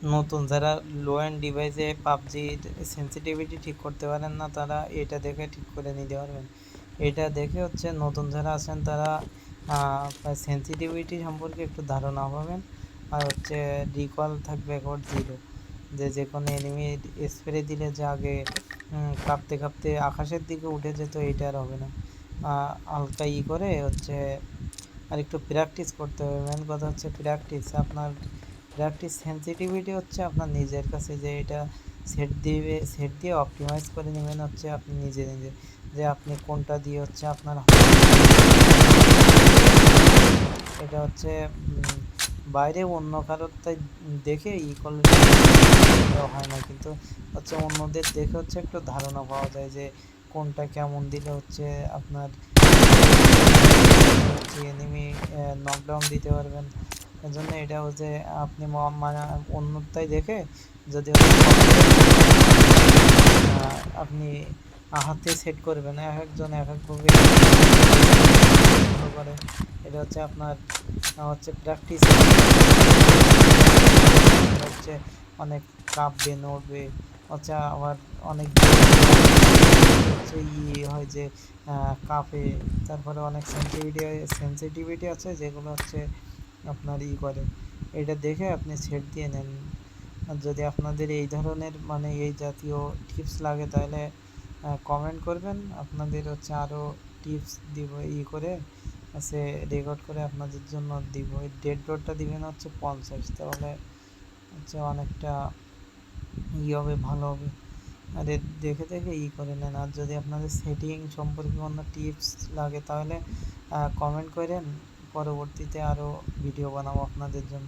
নতুন যারা লো এন্ড ডিভাইসে পাবজির সেন্সিটিভিটি ঠিক করতে পারেন না, তারা এটা দেখে ঠিক করে নিতে পারবেন। এটা দেখে হচ্ছে নতুন যারা আছেন তারা সেন্সিটিভিটি সম্পর্কে একটু ধারণা পাবেন। আর হচ্ছে রিকল থাকবে একবার 0, যে কোনো এনিমি স্প্রে দিলে যে আগে কাঁপতে কাঁপতে আকাশের দিকে উঠে যেত, এটা আর হবে না। হালকা করে হচ্ছে আর একটু প্র্যাকটিস করতে হবে। মেন কথা হচ্ছে প্র্যাকটিস। আপনার প্র্যাকটিস সেন্সিটিভিটি হচ্ছে আপনার নিজের কাছে, যে এটা সেট দিয়ে অপটিমাইজ করে নেবেন হচ্ছে আপনি নিজে নিজে, যে আপনি কোনটা দিয়ে হচ্ছে আপনার এটা হচ্ছে বাইরে অন্য কারোর তাই দেখে করলে হয় না, কিন্তু হচ্ছে অন্যদের দেখে হচ্ছে একটু ধারণা পাওয়া যায় যে কোনটা কেমন দিলে হচ্ছে আপনার হচ্ছে এনিমি নকডাউন দিতে পারবেন। এজন্য এটা হচ্ছে আপনি মানে অন্যটাই দেখে যদি আপনি হাতে সেট করবেন, এক একজন এক একভাবে করে। এটা হচ্ছে আপনার হচ্ছে প্র্যাকটিস হচ্ছে অনেক কাঁপবে নড়বে, হচ্ছে আবার অনেক হচ্ছে হয় যে কাঁপে। তারপরে অনেক সেন্সিটিভিটি আছে যেগুলো হচ্ছে আপনার করে। এটা দেখে আপনি সেট দিয়ে নেন। আর যদি আপনাদের এই ধরনের মানে এই জাতীয় টিপস লাগে তাহলে কমেন্ট করবেন, আপনাদের হচ্ছে আরও টিপস দিব করে আছে রেকর্ড করে আপনাদের জন্য দিব। ডেড ডটটা দিবেন হচ্ছে 50, তাহলে হচ্ছে অনেকটা হবে, ভালো হবে। আর দেখে দেখে করে নেন। আর যদি আপনাদের সেটিং সম্পর্কে কোনো টিপস লাগে তাহলে কমেন্ট করেন, পরবর্তীতে আরও ভিডিও বানাবো আপনাদের জন্য।